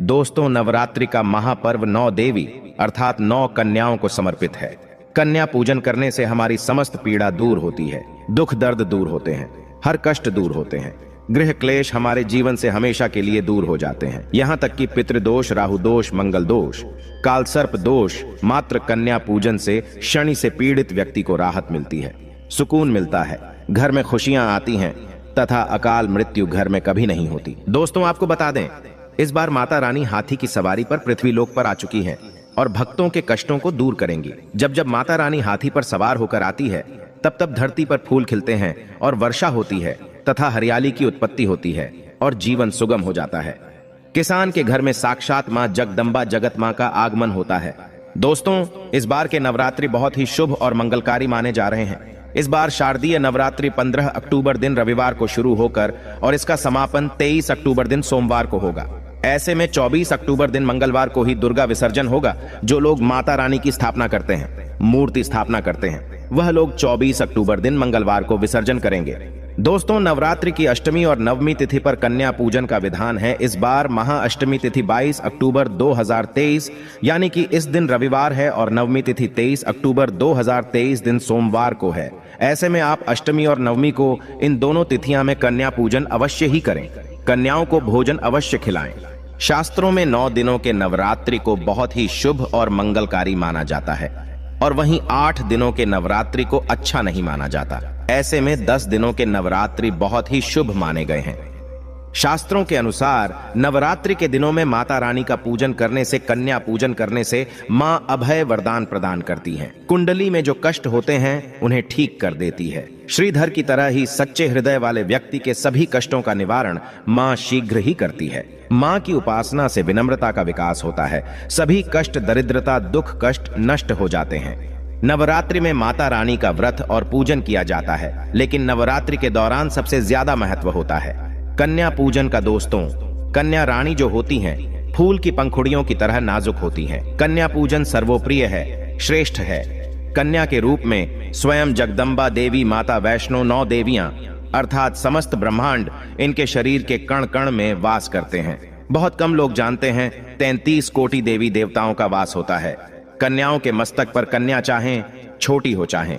दोस्तों, नवरात्रि का महापर्व 9 देवी अर्थात 9 कन्याओं को समर्पित है। कन्या पूजन करने से हमारी समस्त पीड़ा दूर होती है, दुख दर्द दूर होते हैं, हर कष्ट दूर होते हैं, गृह क्लेश हमारे जीवन से हमेशा के लिए दूर हो जाते हैं। यहाँ तक कि पितृदोष, राहु दोष, मंगल दोष, कालसर्प दोष, मात्र कन्या पूजन से शनि से पीड़ित व्यक्ति को राहत मिलती है, सुकून मिलता है, घर में खुशियां आती हैं तथा अकाल मृत्यु घर में कभी नहीं होती। दोस्तों, आपको बता दें, इस बार माता रानी हाथी की सवारी पर पृथ्वीलोक पर आ चुकी हैं और भक्तों के कष्टों को दूर करेंगी। जब जब माता रानी हाथी पर सवार होकर आती है, तब तब धरती पर फूल खिलते हैं और वर्षा होती है तथा हरियाली की उत्पत्ति होती है और जीवन सुगम हो जाता है। किसान के घर में साक्षात मां जगदम्बा जगत मां का आगमन होता है। दोस्तों, इस बार के नवरात्रि बहुत ही शुभ और मंगलकारी माने जा रहे हैं। इस बार शारदीय नवरात्रि 15 अक्टूबर दिन रविवार को शुरू होकर और इसका समापन 23 अक्टूबर दिन सोमवार को होगा। ऐसे में 24 अक्टूबर दिन मंगलवार को ही दुर्गा विसर्जन होगा। जो लोग माता रानी की स्थापना करते हैं, मूर्ति स्थापना करते हैं, वह लोग 24 अक्टूबर दिन मंगलवार को विसर्जन करेंगे। दोस्तों, नवरात्रि की अष्टमी और नवमी तिथि पर कन्या पूजन का विधान है। इस बार महाअष्टमी तिथि 22 अक्टूबर 2023 यानी कि इस दिन रविवार है और नवमी तिथि 23 अक्टूबर 2023 दिन सोमवार को है। ऐसे में आप अष्टमी और नवमी को इन दोनों तिथियां में कन्या पूजन अवश्य ही करें। कन्याओं को भोजन अवश्य खिलाएं। शास्त्रों में 9 दिनों के नवरात्रि को बहुत ही शुभ और मंगलकारी माना जाता है और वहीं 8 दिनों के नवरात्रि को अच्छा नहीं माना जाता। ऐसे में 10 दिनों के नवरात्रि बहुत ही शुभ माने गए हैं। शास्त्रों के अनुसार नवरात्रि के दिनों में माता रानी का पूजन करने से, कन्या पूजन करने से मां अभय वरदान प्रदान करती हैं। कुंडली में जो कष्ट होते हैं उन्हें ठीक कर देती है। श्रीधर की तरह ही सच्चे हृदय वाले व्यक्ति के सभी कष्टों का निवारण मां शीघ्र ही करती है। मां की उपासना से विनम्रता का विकास होता है। सभी कष्ट, दरिद्रता, दुख, कष्ट नष्ट हो जाते हैं। नवरात्रि में माता रानी का व्रत और पूजन किया जाता है, लेकिन नवरात्रि के दौरान सबसे ज्यादा महत्व होता है कन्या पूजन का। दोस्तों, कन्या रानी जो होती हैं, फूल की पंखुड़ियों की तरह नाजुक होती हैं। कन्या पूजन सर्वोप्रिय है, श्रेष्ठ है। कन्या के रूप में स्वयं जगदम्बा देवी, माता वैष्णो, 9 देवियां अर्थात समस्त ब्रह्मांड इनके शरीर के कण कण में वास करते हैं। बहुत कम लोग जानते हैं 33 कोटि देवी देवताओं का वास होता है। कन्याओं के मस्तक पर कन्या चाहें छोटी हो चाहें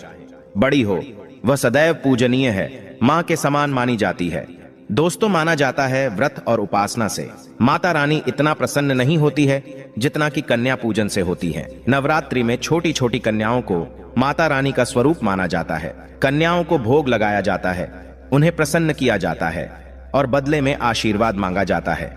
बड़ी हो, वह सदैव पूजनीय है, मां के समान मानी जाती है। दोस्तों, माना जाता है व्रत और उपासना से माता रानी इतना प्रसन्न नहीं होती है जितना कि कन्या पूजन से होती है। नवरात्रि में छोटी छोटी कन्याओं को माता रानी का स्वरूप माना जाता है। कन्याओं को भोग लगाया जाता है, उन्हें प्रसन्न किया जाता है और बदले में आशीर्वाद मांगा जाता है।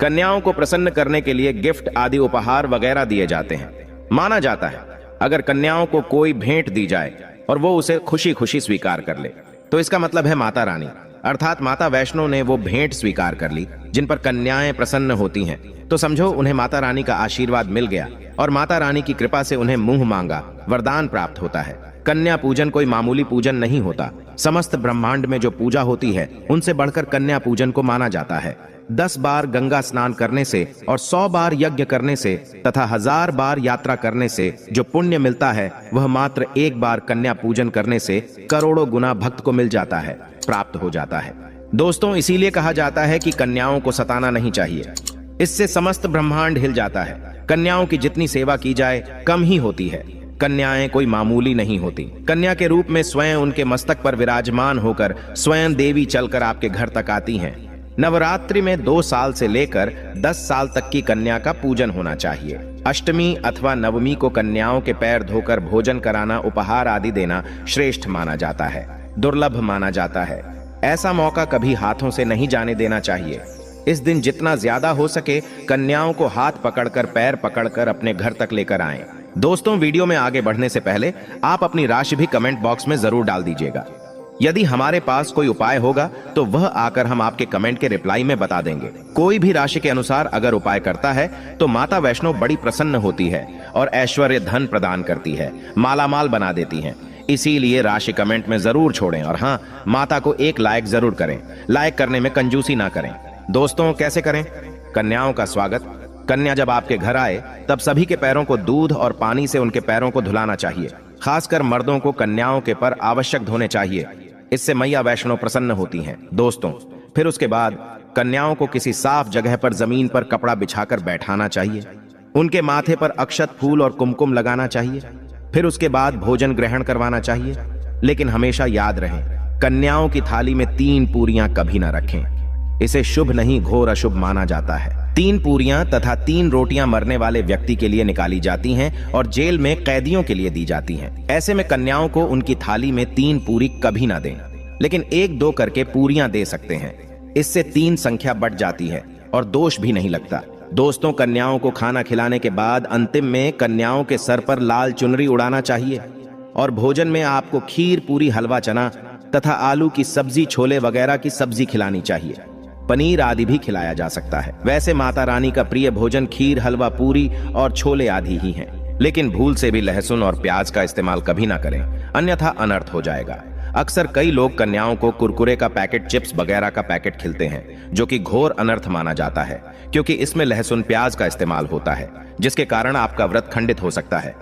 कन्याओं को प्रसन्न करने के लिए गिफ्ट आदि उपहार वगैरह दिए जाते हैं। माना जाता है अगर कन्याओं को कोई भेंट दी जाए और वो उसे खुशी खुशी स्वीकार कर ले तो इसका मतलब है माता रानी अर्थात माता वैष्णो ने वो भेंट स्वीकार कर ली। जिन पर कन्याएं प्रसन्न होती हैं तो समझो उन्हें माता रानी का आशीर्वाद मिल गया और माता रानी की कृपा से उन्हें मुंह मांगा वरदान प्राप्त होता है। कन्या पूजन कोई मामूली पूजन नहीं होता। समस्त ब्रह्मांड में जो पूजा होती है उनसे बढ़कर कन्या पूजन को माना जाता है। 10 बार गंगा स्नान करने से और 100 बार यज्ञ करने से तथा 1000 बार यात्रा करने से जो पुण्य मिलता है वह मात्र 1 बार कन्या पूजन करने से करोड़ों गुना भक्त को मिल जाता है, प्राप्त हो जाता है। दोस्तों, इसीलिए कहा जाता है कि कन्याओं को सताना नहीं चाहिए, इससे समस्त ब्रह्मांड हिल जाता है। कन्याओं की जितनी सेवा की जाए कम ही होती है। कन्याएं कोई मामूली नहीं होती। कन्या के रूप में स्वयं उनके मस्तक पर विराजमान होकर स्वयं देवी चलकर आपके घर तक आती हैं। नवरात्रि में 2 साल से लेकर 10 साल तक की कन्या का पूजन होना चाहिए। अष्टमी अथवा नवमी को कन्याओं के पैर धोकर भोजन कराना, उपहार आदि देना श्रेष्ठ माना जाता है, दुर्लभ माना जाता है। ऐसा मौका कभी हाथों से नहीं जाने देना चाहिए। इस दिन जितना ज्यादा हो सके कन्याओं को हाथ पकड़कर, पैर पकड़कर अपने घर तक लेकर आएं। दोस्तों, वीडियो में आगे बढ़ने से पहले आप अपनी राशि भी कमेंट बॉक्स में जरूर डाल दीजिएगा। यदि हमारे पास कोई उपाय होगा तो वह आकर हम आपके कमेंट के रिप्लाई में बता देंगे। कोई भी राशि के अनुसार अगर उपाय करता है तो माता वैष्णो बड़ी प्रसन्न होती है और ऐश्वर्य धन प्रदान करती है, मालामाल बना देती हैं। इसीलिए राशि कमेंट में जरूर छोड़ें और हाँ, माता को एक लाइक जरूर करें। लाइक करने में कंजूसी ना करें। दोस्तों, कैसे करें? कन्याओं का स्वागत। कन्या जब आपके घर आए तब सभी के पैरों को दूध और पानी से उनके पैरों को धुलाना चाहिए। खासकर मर्दों को कन्याओं के पर आवश्यक धोने चाहिए, इससे मैया वैष्णो प्रसन्न होती हैं। दोस्तों, फिर उसके बाद कन्याओं को किसी साफ जगह पर जमीन पर कपड़ा बिछाकर बैठाना चाहिए। उनके माथे पर अक्षत, फूल और कुमकुम लगाना चाहिए। फिर उसके बाद भोजन ग्रहण करवाना चाहिए। लेकिन हमेशा याद रहे, कन्याओं की थाली में 3 पूरियां कभी ना रखें। इसे शुभ नहीं, घोर अशुभ माना जाता है। 3 पूरियां तथा 3 रोटियां मरने वाले व्यक्ति के लिए निकाली जाती हैं और जेल में कैदियों के लिए दी जाती हैं। ऐसे में कन्याओं को उनकी थाली में 3 पूरी कभी ना दें, लेकिन 1-2 करके पूरियां दे सकते हैं। इससे 3 संख्या बढ़ जाती है और दोष भी नहीं लगता। दोस्तों, कन्याओं को खाना खिलाने के बाद अंतिम में कन्याओं के सर पर लाल चुनरी उड़ाना चाहिए और भोजन में आपको खीर, पूरी, हलवा, चना तथा आलू की सब्जी, छोले वगैरह की सब्जी खिलानी चाहिए। पनीर आदि भी खिलाया जा सकता है। वैसे माता रानी का प्रिय भोजन खीर, हलवा, पूरी और छोले आदि ही हैं। लेकिन भूल से भी लहसुन और प्याज का इस्तेमाल कभी ना करें, अन्यथा अनर्थ हो जाएगा। अक्सर कई लोग कन्याओं को कुरकुरे का पैकेट, चिप्स वगैरह का पैकेट खिलाते हैं, जो कि घोर अनर्थ माना जाता है, क्योंकि इसमें लहसुन, प्याज का इस्तेमाल होता है, जिसके कारण आपका व्रत खंडित हो सकता है।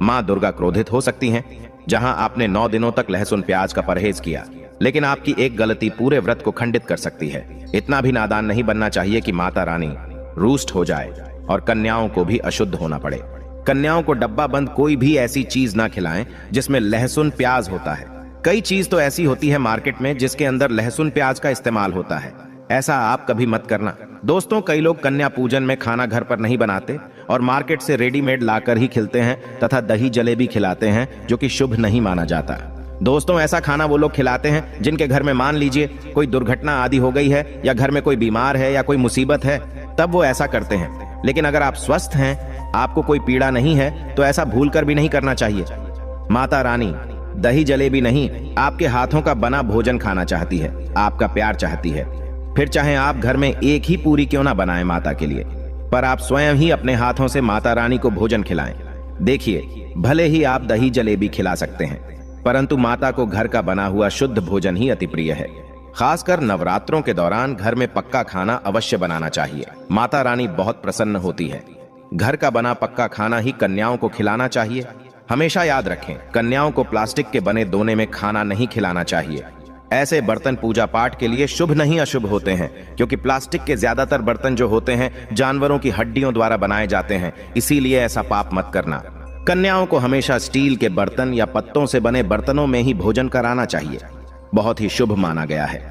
माँ दुर्गा क्रोधित हो सकती हैं। जहां आपने 9 दिनों तक लहसुन प्याज का परहेज किया, लेकिन आपकी एक गलती पूरे व्रत को खंडित कर सकती है। इतना भी नादान नहीं बनना चाहिए कि माता रानी रूष्ट हो जाए और कन्याओं को भी अशुद्ध होना पड़े। कन्याओं को डब्बा बंद कोई भी ऐसी चीज ना खिलाएं जिसमें लहसुन प्याज होता है। कई चीज तो ऐसी होती है मार्केट में जिसके अंदर लहसुन प्याज का इस्तेमाल होता है। ऐसा आप कभी मत करना। दोस्तों, कई लोग कन्या पूजन में खाना घर पर नहीं बनाते और मार्केट से रेडीमेड लाकर ही खिलाते हैं तथा दही जलेबी खिलाते हैं, जो कि शुभ नहीं माना जाता। दोस्तों, ऐसा खाना वो लोग खिलाते हैं जिनके घर में मान लीजिए कोई दुर्घटना आदि हो गई है या घर में कोई बीमार है या कोई मुसीबत है, तब वो ऐसा करते हैं। लेकिन अगर आप स्वस्थ हैं, आपको कोई पीड़ा नहीं है, तो ऐसा भूल कर भी नहीं करना चाहिए। माता रानी दही जलेबी नहीं, आपके हाथों का बना भोजन खाना चाहती है, आपका प्यार चाहती है। फिर चाहे आप घर में एक ही पूरी क्यों ना बनाएं माता के लिए, पर आप स्वयं ही अपने हाथों से माता रानी को भोजन खिलाएं। देखिए, भले ही आप दही जलेबी खिला सकते हैं, परंतु माता को घर का बना हुआ शुद्ध भोजन ही अति प्रिय है। खासकर नवरात्रों के दौरान घर में पक्का खाना अवश्य बनाना चाहिए। माता रानी बहुत प्रसन्न होती है। घर का बना पक्का खाना ही कन्याओं को खिलाना चाहिए। हमेशा याद रखें, कन्याओं को प्लास्टिक के बने दोने में खाना नहीं खिलाना चाहिए। ऐसे बर्तन पूजा पाठ के लिए शुभ नहीं अशुभ होते हैं, क्योंकि प्लास्टिक के ज्यादातर बर्तन जो होते हैं जानवरों की हड्डियों द्वारा बनाए जाते हैं, इसीलिए ऐसा पाप मत करना। कन्याओं को हमेशा स्टील के बर्तन या पत्तों से बने बर्तनों में ही भोजन कराना चाहिए। बहुत ही शुभ माना गया है।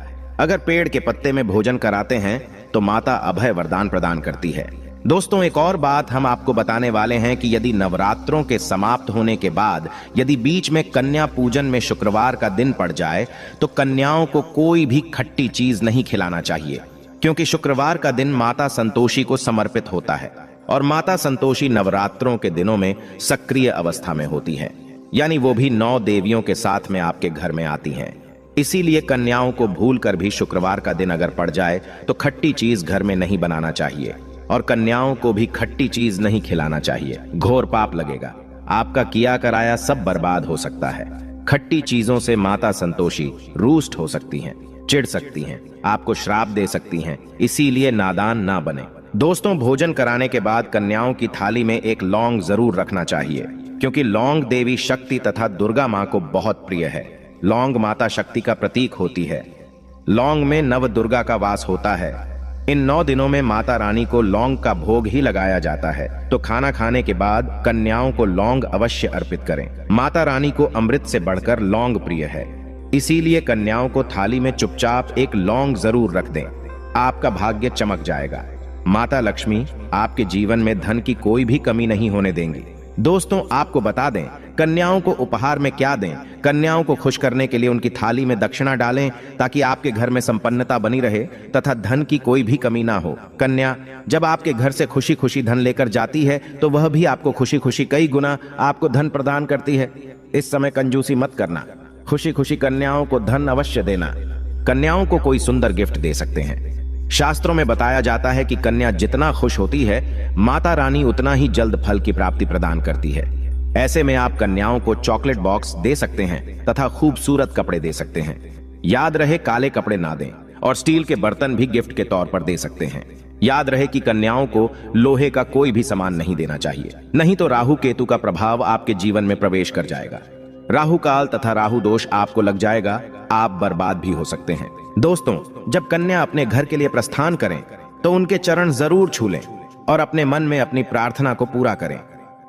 अगर पेड़ के पत्ते में भोजन कराते हैं तो माता अभय वरदान प्रदान करती है। दोस्तों, एक और बात हम आपको बताने वाले हैं कि यदि नवरात्रों के समाप्त होने के बाद यदि बीच में कन्या पूजन में शुक्रवार का दिन पड़ जाए तो कन्याओं को कोई भी खट्टी चीज नहीं खिलाना चाहिए, क्योंकि शुक्रवार का दिन माता संतोषी को समर्पित होता है और माता संतोषी नवरात्रों के दिनों में सक्रिय अवस्था में होती है, यानी वो भी 9 देवियों के साथ में आपके घर में आती हैं। इसीलिए कन्याओं को भूल कर भी शुक्रवार का दिन अगर पड़ जाए तो खट्टी चीज घर में नहीं बनाना चाहिए और कन्याओं को भी खट्टी चीज नहीं खिलाना चाहिए। घोर पाप लगेगा, आपका किया कराया सब बर्बाद हो सकता है। खट्टी चीजों से माता संतोषी रूष्ट हो सकती हैं, चिढ़ सकती हैं, आपको श्राप दे सकती हैं, इसीलिए नादान ना बने। दोस्तों, भोजन कराने के बाद कन्याओं की थाली में एक लौंग जरूर रखना चाहिए, क्योंकि लौंग देवी शक्ति तथा दुर्गा माँ को बहुत प्रिय है। लौंग माता शक्ति का प्रतीक होती है। लौंग में नव दुर्गा का वास होता है। इन 9 दिनों में माता रानी को लौंग का भोग ही लगाया जाता है, तो खाना खाने के बाद कन्याओं को लौंग अवश्य अर्पित करें। माता रानी को अमृत से बढ़कर लौंग प्रिय है, इसीलिए कन्याओं को थाली में चुपचाप एक लौंग जरूर रख दें। आपका भाग्य चमक जाएगा। माता लक्ष्मी आपके जीवन में धन की कोई भी कमी नहीं होने देंगी। दोस्तों, आपको बता दें, कन्याओं को उपहार में क्या दें। कन्याओं को खुश करने के लिए उनकी थाली में दक्षिणा डालें, ताकि आपके घर में संपन्नता बनी रहे तथा धन की कोई भी कमी ना हो। कन्या जब आपके घर से खुशी खुशी धन लेकर जाती है तो वह भी आपको खुशी खुशी कई गुना आपको धन प्रदान करती है। इस समय कंजूसी मत करना, खुशी खुशी कन्याओं को धन अवश्य देना। कन्याओं को कोई सुंदर गिफ्ट दे सकते हैं। शास्त्रों में बताया जाता है कि कन्या जितना खुश होती है, माता रानी उतना ही जल्द फल की प्राप्ति प्रदान करती है। ऐसे में आप कन्याओं को चॉकलेट बॉक्स दे सकते हैं तथा खूबसूरत कपड़े दे सकते हैं। याद रहे, काले कपड़े ना दें और स्टील के बर्तन भी गिफ्ट के तौर पर दे सकते हैं। याद रहे कि कन्याओं को लोहे का कोई भी सामान नहीं देना चाहिए, नहीं तो राहु केतु का प्रभाव आपके जीवन में प्रवेश कर जाएगा। राहु काल तथा राहु दोष आपको लग जाएगा, आप बर्बाद भी हो सकते हैं। दोस्तों, जब कन्या अपने घर के लिए प्रस्थान करें तो उनके चरण जरूर छू लें और अपने मन में अपनी प्रार्थना को पूरा करें।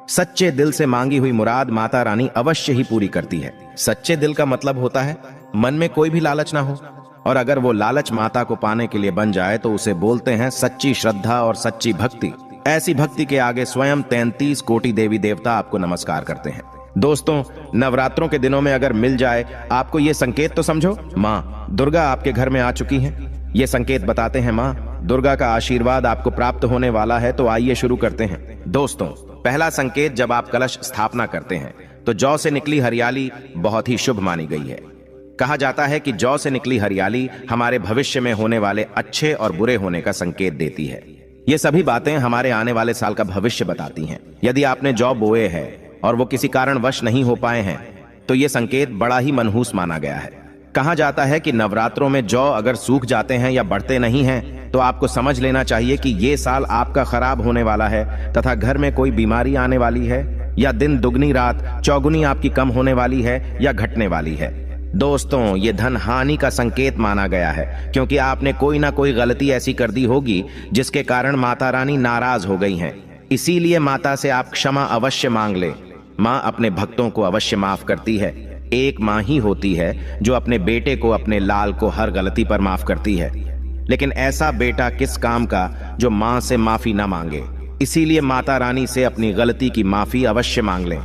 सच्चे दिल से मांगी हुई मुराद माता रानी अवश्य ही पूरी करती है। सच्चे दिल का मतलब होता है मन में कोई भी लालच ना हो, और अगर वो लालच माता को पाने के लिए बन जाए तो उसे बोलते हैं सच्ची श्रद्धा और सच्ची भक्ति। ऐसी भक्ति के आगे स्वयं 33 कोटि देवी देवता आपको नमस्कार करते हैं। दोस्तों, नवरात्रों के दिनों में अगर मिल जाए आपको ये संकेत तो समझो, माँ दुर्गा आपके घर में आ चुकी हैं। ये संकेत बताते हैं माँ दुर्गा का आशीर्वाद आपको प्राप्त होने वाला है। तो आइए शुरू करते हैं। दोस्तों, पहला संकेत, जब आप कलश स्थापना करते हैं तो जौ से निकली हरियाली बहुत ही शुभ मानी गई है। कहा जाता है कि जौ से निकली हरियाली हमारे भविष्य में होने वाले अच्छे और बुरे होने का संकेत देती है। ये सभी बातें हमारे आने वाले साल का भविष्य बताती हैं। यदि आपने जौ बोए हैं और वो किसी कारणवश नहीं हो पाए हैं तो ये संकेत बड़ा ही मनहूस माना गया है। कहा जाता है कि नवरात्रों में जौ अगर सूख जाते हैं या बढ़ते नहीं हैं तो आपको समझ लेना चाहिए कि ये साल आपका खराब होने वाला है तथा घर में कोई बीमारी आने वाली है, या दिन दुगनी रात चौगुनी आपकी कम होने वाली है या घटने वाली है। दोस्तों, ये धन हानि का संकेत माना गया है, क्योंकि आपने कोई ना कोई गलती ऐसी कर दी होगी जिसके कारण माता रानी नाराज हो गई हैं। इसीलिए माता से आप क्षमा अवश्य मांग ले। माँ अपने भक्तों को अवश्य माफ करती है। एक माँ ही होती है जो अपने बेटे को, अपने लाल को हर गलती पर माफ करती है। लेकिन ऐसा बेटा किस काम का जो माँ से माफी ना मांगे। इसीलिए माता रानी से अपनी गलती की माफी अवश्य मांग लें।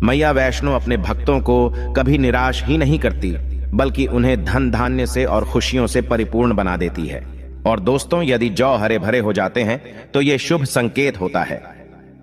मैया वैष्णो अपने भक्तों को कभी निराश ही नहीं करती, बल्कि उन्हें धन धान्य से और खुशियों से परिपूर्ण बना देती है। और दोस्तों, यदि जौ हरे भरे हो जाते हैं तो ये शुभ संकेत होता है।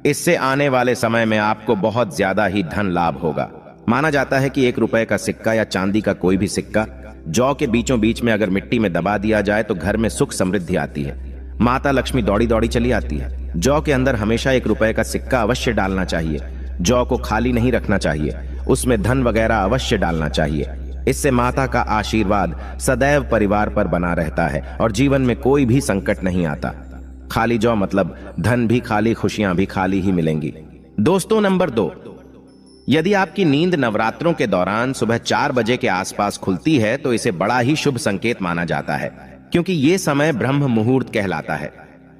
इससे आने वाले समय में आपको बहुत ज्यादा ही धन लाभ होगा। माना जाता है कि 1 रुपए का सिक्का या चांदी का कोई भी सिक्का जौ के बीचों बीच में अगर मिट्टी में दबा दिया जाए तो घर में सुख समृद्धि आती है। माता लक्ष्मी दौड़ी दौड़ी चली आती है। जौ के अंदर हमेशा 1 रुपए का सिक्का अवश्य डालना चाहिए। जौ को खाली नहीं रखना चाहिए, उसमें धन वगैरह अवश्य डालना चाहिए। इससे माता का आशीर्वाद सदैव परिवार पर बना रहता है और जीवन में कोई भी संकट नहीं आता। खाली जौ मतलब धन भी खाली, खुशियां भी खाली ही मिलेंगी। दोस्तों, नंबर 2, यदि आपकी नींद नवरात्रों के दौरान सुबह 4 बजे के आसपास खुलती है तो इसे बड़ा ही शुभ संकेत माना जाता है, क्योंकि ये समय ब्रह्म मुहूर्त कहलाता है।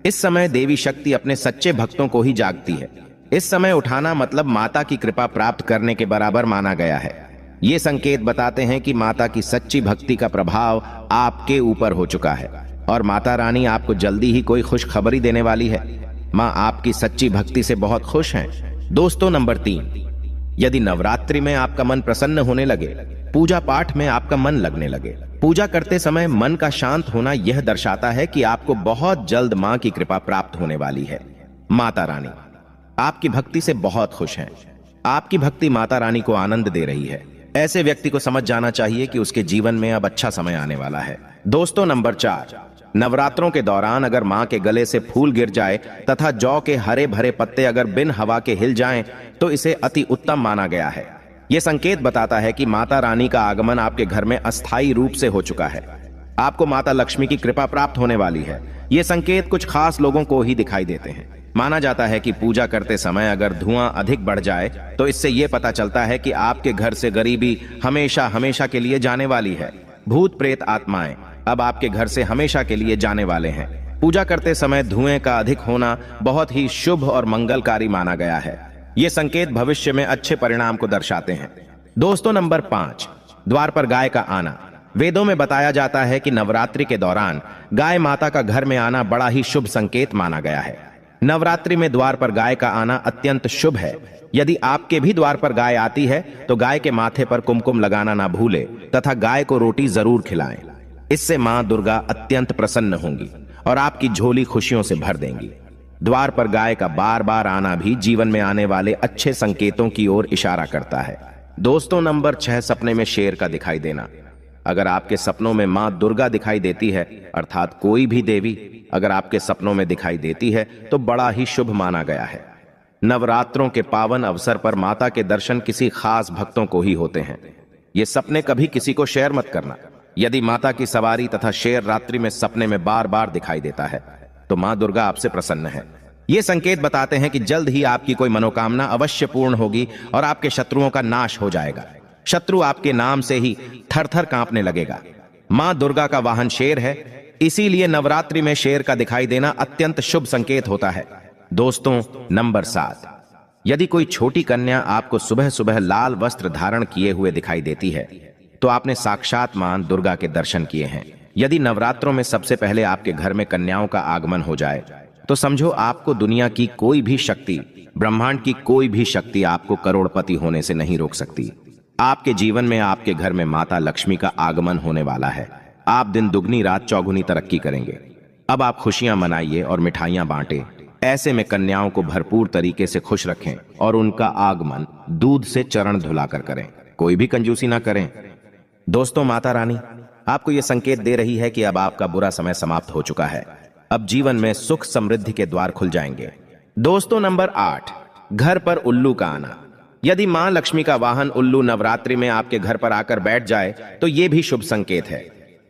इस समय देवी शक्ति अपने सच्चे भक्तों को ही जागती है। इस समय उठाना मतलब माता की कृपा प्राप्त करने के बराबर माना गया है। ये संकेत बताते हैं कि माता की सच्ची भक्ति का प्रभाव आपके ऊपर हो चुका है और माता रानी आपको जल्दी ही कोई खुशखबरी देने वाली है। माँ आपकी सच्ची भक्ति से बहुत खुश हैं। दोस्तों, नंबर 3, यदि नवरात्रि में आपका मन प्रसन्न होने लगे, पूजा पाठ में आपका मन लगने लगे, पूजा करते समय मन का शांत होना यह दर्शाता है कि आपको बहुत जल्द माँ की कृपा प्राप्त होने वाली है। माता रानी आपकी भक्ति से बहुत खुश हैं। आपकी भक्ति माता रानी को आनंद दे रही है। ऐसे व्यक्ति को समझ जाना चाहिए कि उसके जीवन में अब अच्छा समय आने वाला है। दोस्तों, नंबर 4, नवरात्रों के दौरान अगर मां के गले से फूल गिर जाए तथा जौ के हरे भरे पत्ते अगर बिन हवा के हिल जाएं तो इसे अति उत्तम माना गया है। यह संकेत बताता है कि माता रानी का आगमन आपके घर में अस्थायी रूप से हो चुका है। आपको माता लक्ष्मी की कृपा प्राप्त होने वाली है। ये संकेत कुछ खास लोगों को ही दिखाई देते हैं। माना जाता है कि पूजा करते समय अगर धुआं अधिक बढ़ जाए तो इससे यह पता चलता है कि आपके घर से गरीबी हमेशा हमेशा के लिए जाने वाली है। भूत प्रेत आत्माएं अब आपके घर से हमेशा के लिए जाने वाले हैं। पूजा करते समय धुएं का अधिक होना बहुत ही शुभ और मंगलकारी माना गया है। ये संकेत भविष्य में अच्छे परिणाम को दर्शाते हैं। दोस्तों, नंबर 5, द्वार पर गाय का आना। वेदों में बताया जाता है कि नवरात्रि के दौरान गाय माता का घर में आना बड़ा ही शुभ संकेत माना गया है। नवरात्रि में द्वार पर गाय का आना अत्यंत शुभ है। यदि आपके भी द्वार पर गाय आती है तो गाय के माथे पर कुमकुम लगाना ना भूले तथा गाय को रोटी जरूर खिलाएं। इससे मां दुर्गा अत्यंत प्रसन्न होंगी और आपकी झोली खुशियों से भर देंगी। द्वार पर गाय का बार बार आना भी जीवन में आने वाले अच्छे संकेतों की ओर इशारा करता है। दोस्तों, नंबर 6, सपने में शेर का दिखाई देना। अगर आपके सपनों में मां दुर्गा दिखाई देती है, अर्थात कोई भी देवी अगर आपके सपनों में दिखाई देती है तो बड़ा ही शुभ माना गया है। नवरात्रों के पावन अवसर पर माता के दर्शन किसी खास भक्तों को ही होते हैं। ये सपने कभी किसी को शेयर मत करना। यदि माता की सवारी तथा शेर रात्रि में सपने में बार बार दिखाई देता है तो मां दुर्गा आपसे प्रसन्न है। ये संकेत बताते हैं कि जल्द ही आपकी कोई मनोकामना अवश्य पूर्ण होगी और आपके शत्रुओं का नाश हो जाएगा। शत्रु आपके नाम से ही थर-थर कांपने लगेगा। मां दुर्गा का वाहन शेर है, इसीलिए नवरात्रि में शेर का दिखाई देना अत्यंत शुभ संकेत होता है। दोस्तों, नंबर 7, यदि कोई छोटी कन्या आपको सुबह सुबह लाल वस्त्र धारण किए हुए दिखाई देती है तो आपने साक्षात मां दुर्गा के दर्शन किए हैं। यदि नवरात्रों में सबसे पहले आपके घर में कन्याओं का आगमन हो जाए तो समझो आपको दुनिया की कोई भी शक्ति, ब्रह्मांड की कोई भी शक्ति आपको करोड़पति होने से नहीं रोक सकती। आपके जीवन में, आपके घर में माता लक्ष्मी का आगमन होने वाला है। आप दिन दुगनी रात चौगुनी तरक्की करेंगे। अब आप खुशियां मनाइए और मिठाइयां बांटें। ऐसे में कन्याओं को भरपूर तरीके से खुश रखें और उनका आगमन दूध से चरण धुलाकर करें, कोई भी कंजूसी ना करें। दोस्तों, माता रानी आपको यह संकेत दे रही है कि अब आपका बुरा समय समाप्त हो चुका है। अब जीवन में सुख समृद्धि के द्वार खुल जाएंगे। दोस्तों, नंबर 8, घर पर उल्लू का आना। यदि मां लक्ष्मी का वाहन उल्लू नवरात्रि में आपके घर पर आकर बैठ जाए तो यह भी शुभ संकेत है।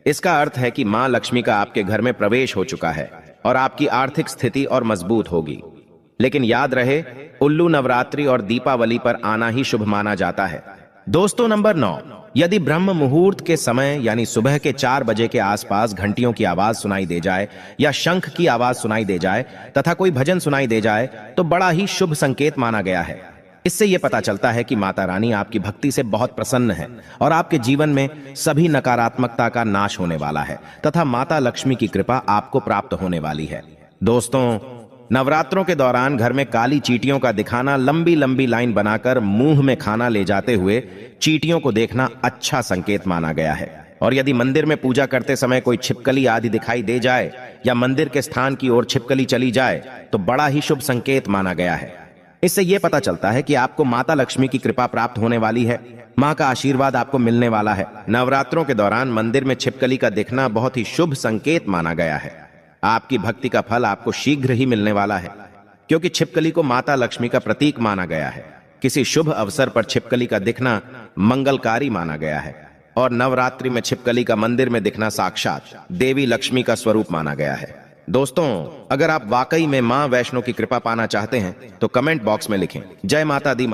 इसका अर्थ है कि मां लक्ष्मी का आपके घर में प्रवेश हो चुका है और आपकी आर्थिक स्थिति और मजबूत होगी। लेकिन याद रहे, उल्लू नवरात्रि और दीपावली पर आना ही शुभ माना जाता है। दोस्तों, नंबर 9, यदि ब्रह्म मुहूर्त के समय यानी सुबह के 4 बजे के आसपास घंटियों की आवाज सुनाई दे जाए या शंख की आवाज सुनाई दे जाए तथा कोई भजन सुनाई दे जाए तो बड़ा ही शुभ संकेत माना गया है। इससे यह पता चलता है कि माता रानी आपकी भक्ति से बहुत प्रसन्न है और आपके जीवन में सभी नकारात्मकता का नाश होने वाला है तथा माता लक्ष्मी की कृपा आपको प्राप्त होने वाली है। दोस्तों, नवरात्रों के दौरान घर में काली चींटियों का दिखाना, लंबी लंबी लाइन बनाकर मुंह में खाना ले जाते हुए चींटियों को देखना अच्छा संकेत माना गया है। और यदि मंदिर में पूजा करते समय कोई छिपकली आदि दिखाई दे जाए या मंदिर के स्थान की ओर छिपकली चली जाए तो बड़ा ही शुभ संकेत माना गया है। इससे यह पता चलता है कि आपको माता लक्ष्मी की कृपा प्राप्त होने वाली है, मां का आशीर्वाद आपको मिलने वाला है। नवरात्रों के दौरान मंदिर में छिपकली का दिखना बहुत ही शुभ संकेत माना गया है। आपकी भक्ति का फल आपको शीघ्र ही मिलने वाला है, क्योंकि छिपकली को माता लक्ष्मी का प्रतीक माना गया है। किसी शुभ अवसर पर छिपकली का दिखना मंगलकारी माना गया है और नवरात्रि में छिपकली का मंदिर में दिखना साक्षात देवी लक्ष्मी का स्वरूप माना गया है। दोस्तों, अगर आप वाकई में मां वैष्णो की कृपा पाना चाहते हैं तो कमेंट बॉक्स में लिखें, जय माता दी।